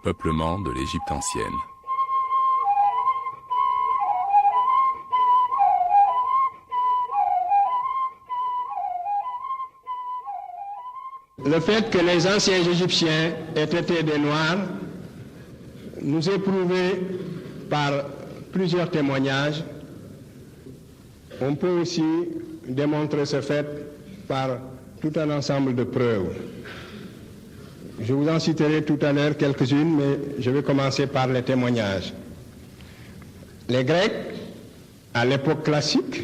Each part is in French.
peuplement de l'Égypte ancienne. Le fait que les anciens Égyptiens aient été des Noirs nous est prouvé par plusieurs témoignages. On peut aussi démontrer ce fait par tout un ensemble de preuves. Je vous en citerai tout à l'heure quelques-unes, mais je vais commencer par les témoignages. Les Grecs, à l'époque classique,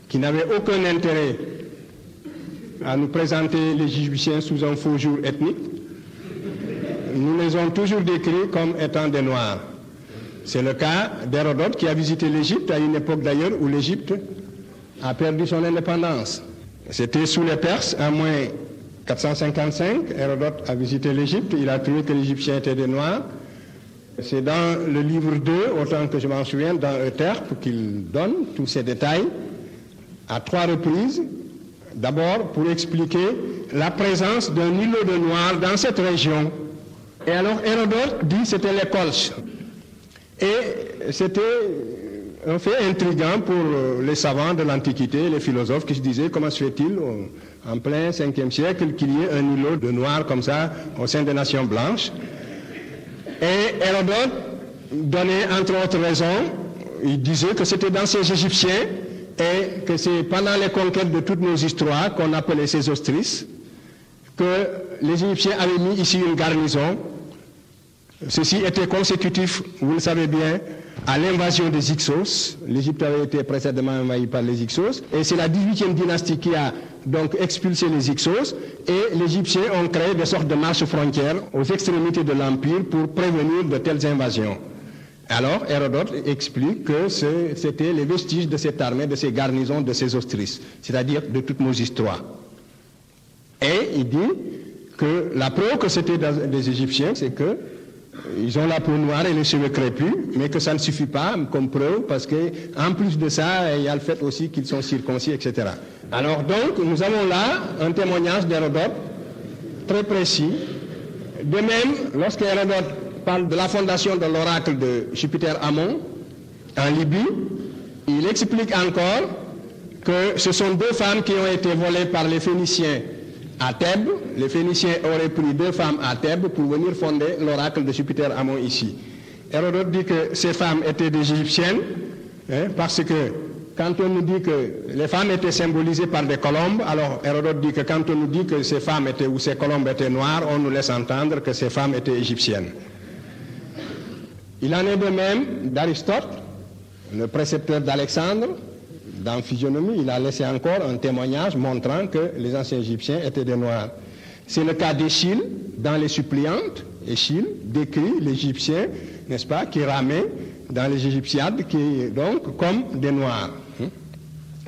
qui n'avaient aucun intérêt à nous présenter les Égyptiens sous un faux jour ethnique, nous les avons toujours décrits comme étant des Noirs. C'est le cas d'Hérodote qui a visité l'Égypte à une époque d'ailleurs où l'Égypte a perdu son indépendance. C'était sous les Perses, en moins 455, Hérodote a visité l'Égypte, il a trouvé que les Égyptiens étaient des Noirs. C'est dans le livre 2, autant que je m'en souviens, dans Euterpe, qu'il donne tous ces détails, à 3 reprises, d'abord pour expliquer la présence d'un îlot de Noirs dans cette région. Et alors Hérodote dit que c'était les Colches. Et c'était un fait intriguant pour les savants de l'Antiquité, les philosophes qui se disaient comment se fait-il en plein 5e siècle qu'il y ait un îlot de Noirs comme ça au sein des nations blanches. Et Hérodote donnait entre autres raisons, il disait que c'était dans ces Égyptiens et que c'est pendant les conquêtes de toutes nos histoires qu'on appelait ces Sésostris que les Égyptiens avaient mis ici une garnison. Ceci était consécutif, vous le savez bien, à l'invasion des Hyksos. L'Égypte avait été précédemment envahie par les Hyksos, et c'est la 18e dynastie qui a donc expulsé les Hyksos, et les Égyptiens ont créé des sortes de marches frontières aux extrémités de l'Empire pour prévenir de telles invasions. Alors Hérodote explique que c'était les vestiges de cette armée, de ces garnisons de Sésostris, c'est-à-dire de toutes nos histoires. Et il dit que la preuve que c'était des Égyptiens, c'est que ils ont la peau noire et les cheveux crépus, mais que ça ne suffit pas comme preuve parce qu'en plus de ça, il y a le fait aussi qu'ils sont circoncis, etc. Alors donc, nous avons là un témoignage d'Hérodote très précis. De même, lorsque Hérodote parle de la fondation de l'oracle de Jupiter Ammon en Libye, il explique encore que ce sont 2 femmes qui ont été volées par les Phéniciens à Thèbes. Les Phéniciens auraient pris 2 femmes à Thèbes pour venir fonder l'oracle de Jupiter Ammon ici. Hérodote dit que ces femmes étaient des Égyptiennes, parce que quand on nous dit que les femmes étaient symbolisées par des colombes, alors Hérodote dit que quand on nous dit que ces femmes étaient ou ces colombes étaient noires, on nous laisse entendre que ces femmes étaient égyptiennes. Il en est de même d'Aristote, le précepteur d'Alexandre. Dans Physionomie, il a laissé encore un témoignage montrant que les anciens Égyptiens étaient des Noirs. C'est le cas d'Échille, dans les Suppliantes. Échille décrit l'Égyptien, n'est-ce pas, qui ramait dans les Égyptiades, qui donc comme des Noirs.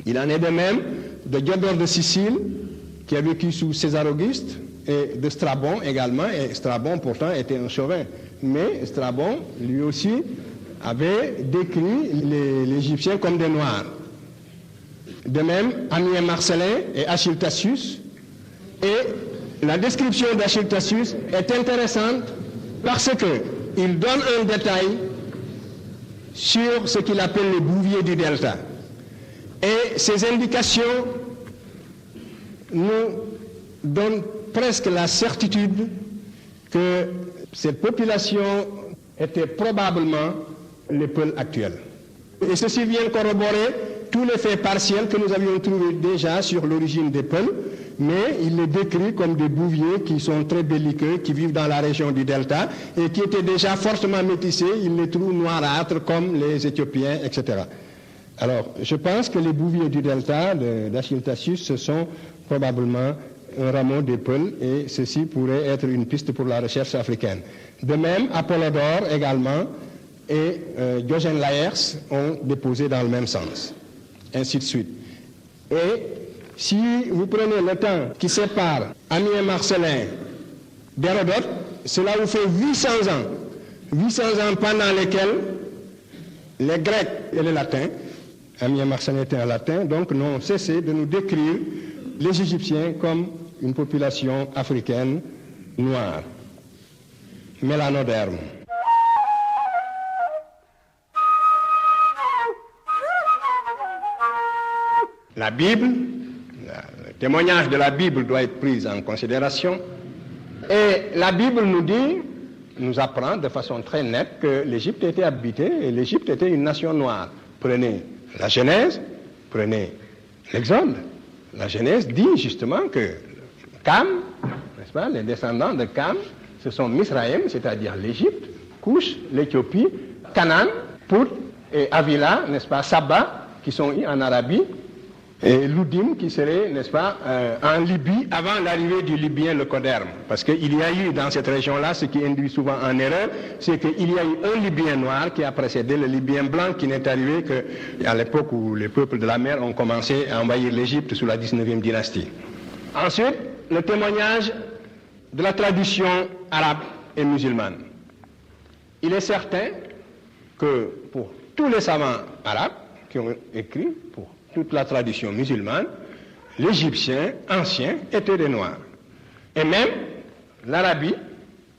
Il en est de même de Diodore de Sicile, qui a vécu sous César Auguste, et de Strabon également, et Strabon pourtant était un chauvin. Mais Strabon, lui aussi, avait décrit les Égyptiens comme des Noirs. De même, Ammien Marcellin et Achille Tacius. Et la description d'Achille Tacius est intéressante parce qu'il donne un détail sur ce qu'il appelle les bouviers du delta. Et ces indications nous donnent presque la certitude que cette population était probablement les Peuls actuels. Et ceci vient corroborer tous les faits partiels que nous avions trouvés déjà sur l'origine des Peuls, mais il les décrit comme des bouviers qui sont très belliqueux, qui vivent dans la région du delta et qui étaient déjà fortement métissés. Il les trouve noirâtres comme les Éthiopiens, etc. Alors, je pense que les bouviers du delta d'Achille Tacius, ce sont probablement un rameau des Peuls, et ceci pourrait être une piste pour la recherche africaine. De même, Apollodore également et Diogène Laërce ont déposé dans le même sens, ainsi de suite. Et si vous prenez le temps qui sépare Ammien Marcellin d'Hérodote, cela vous fait 800 ans. 800 ans pendant lesquels les Grecs et les Latins, Ammien Marcellin était un latin, donc n'ont cessé de nous décrire les Égyptiens comme une population africaine noire. mélanoderme. La Bible, le témoignage de la Bible doit être pris en considération. Et la Bible nous apprend de façon très nette que l'Égypte était habitée et l'Égypte était une nation noire. Prenez la Genèse, prenez l'Exode. La Genèse dit justement que Cam, n'est-ce pas, les descendants de Cam, ce sont Misraïm, c'est-à-dire l'Égypte, Couche, l'Éthiopie, Canaan, Pout et Avila, n'est-ce pas, Saba, qui sont en Arabie, et Loudim qui serait, n'est-ce pas, en Libye avant l'arrivée du Libyen le Coderme. Parce qu'il y a eu dans cette région-là, ce qui induit souvent en erreur, c'est qu'il y a eu un Libyen noir qui a précédé le Libyen blanc qui n'est arrivé qu'à l'époque où les peuples de la mer ont commencé à envahir l'Égypte sous la 19e dynastie. Ensuite, le témoignage de la tradition arabe et musulmane. Il est certain que pour tous les savants arabes qui ont écrit, pour toute la tradition musulmane, l'Égyptien ancien était des Noirs. Et même l'Arabie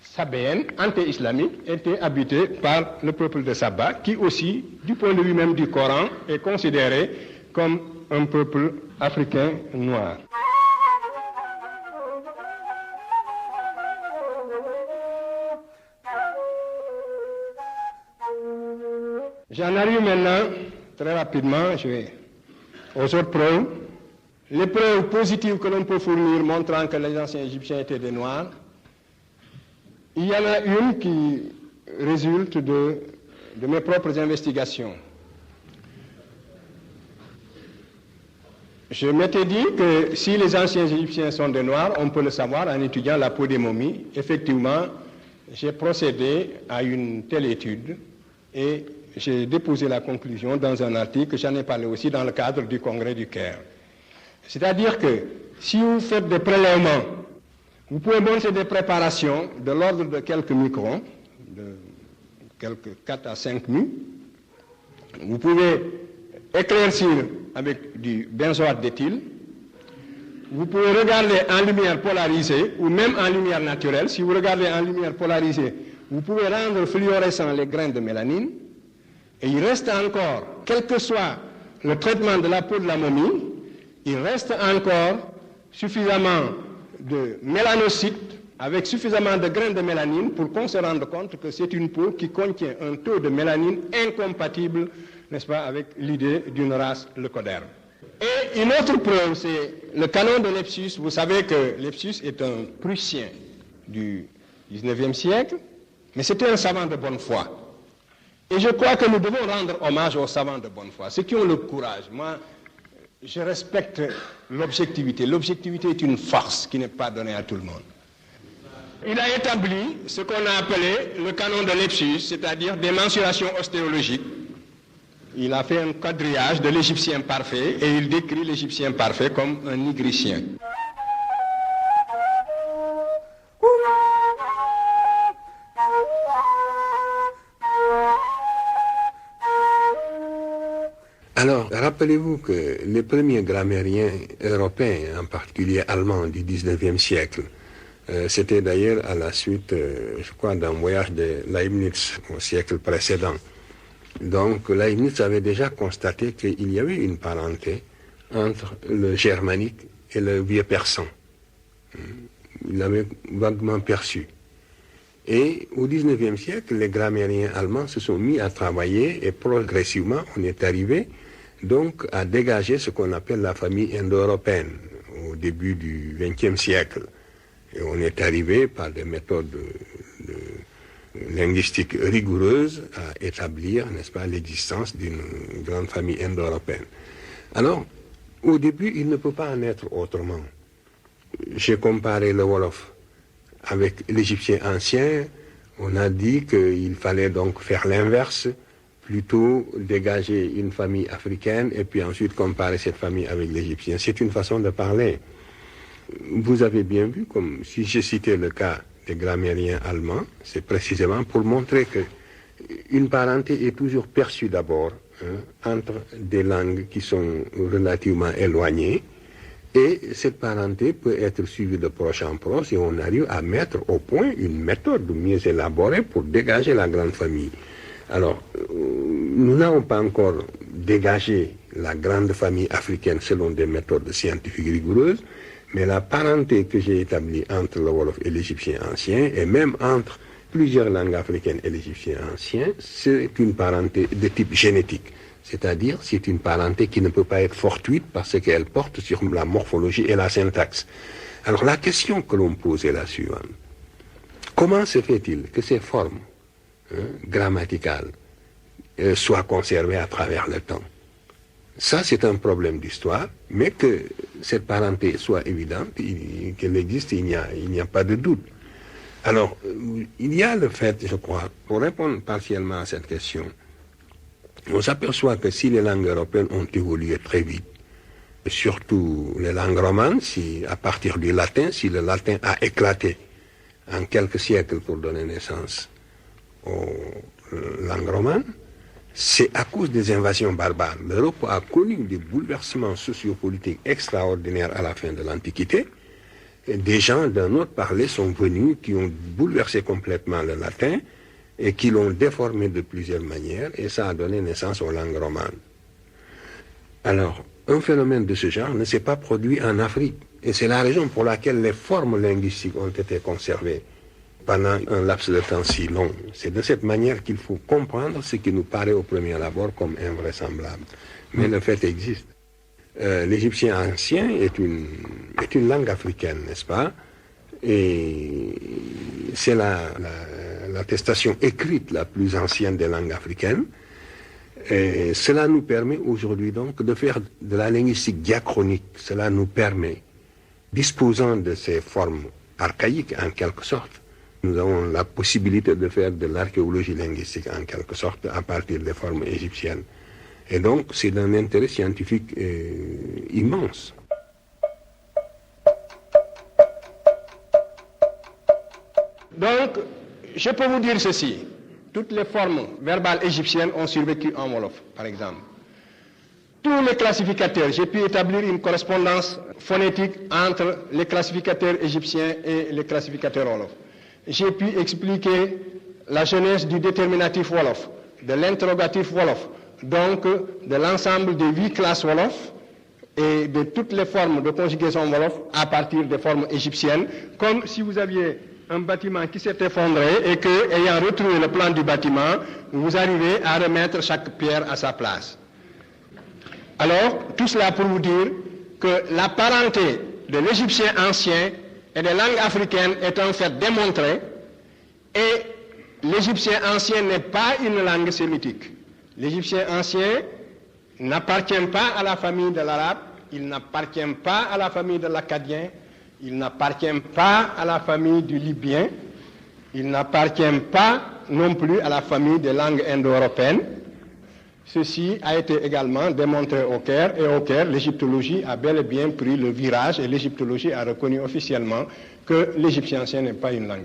sabéenne, anté-islamique, était habitée par le peuple de Saba, qui aussi, du point de vue même du Coran, est considéré comme un peuple africain noir. J'en arrive maintenant, très rapidement, aux autres preuves. Les preuves positives que l'on peut fournir montrant que les anciens Égyptiens étaient des Noirs, il y en a une qui résulte de mes propres investigations. Je m'étais dit que si les anciens Égyptiens sont des Noirs, on peut le savoir en étudiant la peau des momies. Effectivement, j'ai procédé à une telle étude et j'ai déposé la conclusion dans un article, j'en ai parlé aussi dans le cadre du congrès du Caire. C'est-à-dire que si vous faites des prélèvements, vous pouvez monter des préparations de l'ordre de quelques microns, de quelques 4 à 5 mu. Vous pouvez éclaircir avec du benzoate d'éthyle. Vous pouvez regarder en lumière polarisée ou même en lumière naturelle. Si vous regardez en lumière polarisée, vous pouvez rendre fluorescents les grains de mélanine. Et il reste encore, quel que soit le traitement de la peau de la momie, il reste encore suffisamment de mélanocytes avec suffisamment de grains de mélanine pour qu'on se rende compte que c'est une peau qui contient un taux de mélanine incompatible, n'est-ce pas, avec l'idée d'une race leucoderme. Et une autre preuve, c'est le canon de Lepsius. Vous savez que Lepsius est un Prussien du 19e siècle, mais c'était un savant de bonne foi. Et je crois que nous devons rendre hommage aux savants de bonne foi, ceux qui ont le courage. Moi, je respecte l'objectivité. L'objectivité est une force qui n'est pas donnée à tout le monde. Il a établi ce qu'on a appelé le canon de Lepsius, c'est-à-dire des mensurations ostéologiques. Il a fait un quadrillage de l'Égyptien parfait et il décrit l'Égyptien parfait comme un nigricien. Alors, rappelez-vous que les premiers grammairiens européens, en particulier allemands du 19e siècle, c'était d'ailleurs à la suite, je crois, d'un voyage de Leibniz au siècle précédent. Donc, Leibniz avait déjà constaté qu'il y avait une parenté entre le germanique et le vieux persan. Il l'avait vaguement perçu. Et au XIXe siècle, les grammairiens allemands se sont mis à travailler et progressivement, on est arrivé donc à dégager ce qu'on appelle la famille indo-européenne au début du XXe siècle. Et on est arrivé par des méthodes linguistiques rigoureuses à établir, n'est-ce pas, l'existence d'une grande famille indo-européenne. Alors, au début, il ne peut pas en être autrement. J'ai comparé le Wolof avec l'Égyptien ancien. On a dit qu'il fallait donc faire l'inverse, plutôt dégager une famille africaine et puis ensuite comparer cette famille avec l'Égyptien. C'est une façon de parler. Vous avez bien vu, comme si j'ai cité le cas des grammairiens allemands, c'est précisément pour montrer que une parenté est toujours perçue d'abord entre des langues qui sont relativement éloignées Et cette parenté peut être suivie de proche en proche et on arrive à mettre au point une méthode mieux élaborée pour dégager la grande famille. Alors, nous n'avons pas encore dégagé la grande famille africaine selon des méthodes scientifiques rigoureuses, mais la parenté que j'ai établie entre le Wolof et l'égyptien ancien, et même entre plusieurs langues africaines et l'égyptien ancien, c'est une parenté de type génétique. C'est-à-dire, c'est une parenté qui ne peut pas être fortuite parce qu'elle porte sur la morphologie et la syntaxe. Alors, la question que l'on pose est la suivante. Comment se fait-il que ces formes grammaticales soient conservées à travers le temps? Ça, c'est un problème d'histoire, mais que cette parenté soit évidente, qu'elle existe, il n'y a pas de doute. Alors, il y a le fait, je crois, pour répondre partiellement à cette question, on s'aperçoit que si les langues européennes ont évolué très vite, et surtout les langues romanes, si à partir du latin, si le latin a éclaté en quelques siècles pour donner naissance aux langues romanes, c'est à cause des invasions barbares. L'Europe a connu des bouleversements sociopolitiques extraordinaires à la fin de l'Antiquité. Et des gens d'un autre parler sont venus qui ont bouleversé complètement le latin et qui l'ont déformé de plusieurs manières, et ça a donné naissance aux langues romanes. Alors, un phénomène de ce genre ne s'est pas produit en Afrique, et c'est la raison pour laquelle les formes linguistiques ont été conservées pendant un laps de temps si long. C'est de cette manière qu'il faut comprendre ce qui nous paraît au premier abord comme invraisemblable. Mais le fait existe. L'égyptien ancien est une langue africaine, n'est-ce pas? Et c'est l'attestation écrite la plus ancienne des langues africaines. Et cela nous permet aujourd'hui donc de faire de la linguistique diachronique. Cela nous permet, disposant de ces formes archaïques en quelque sorte, nous avons la possibilité de faire de l'archéologie linguistique en quelque sorte à partir des formes égyptiennes. Et donc c'est d'un intérêt scientifique immense. Donc, je peux vous dire ceci. Toutes les formes verbales égyptiennes ont survécu en Wolof, par exemple. Tous les classificateurs, j'ai pu établir une correspondance phonétique entre les classificateurs égyptiens et les classificateurs Wolof. J'ai pu expliquer la genèse du déterminatif Wolof, de l'interrogatif Wolof, donc de l'ensemble des 8 classes Wolof et de toutes les formes de conjugaison Wolof à partir des formes égyptiennes, comme si vous aviez un bâtiment qui s'est effondré et que, ayant retrouvé le plan du bâtiment, vous arrivez à remettre chaque pierre à sa place. Alors, tout cela pour vous dire que la parenté de l'égyptien ancien et des langues africaines est en fait démontrée, et l'égyptien ancien n'est pas une langue sémitique. L'égyptien ancien n'appartient pas à la famille de l'arabe, il n'appartient pas à la famille de l'akkadien, il n'appartient pas à la famille du libyen, il n'appartient pas non plus à la famille des langues indo-européennes. Ceci a été également démontré au Caire, et au Caire, l'égyptologie a bel et bien pris le virage, et l'égyptologie a reconnu officiellement que l'égyptien ancien n'est pas une langue.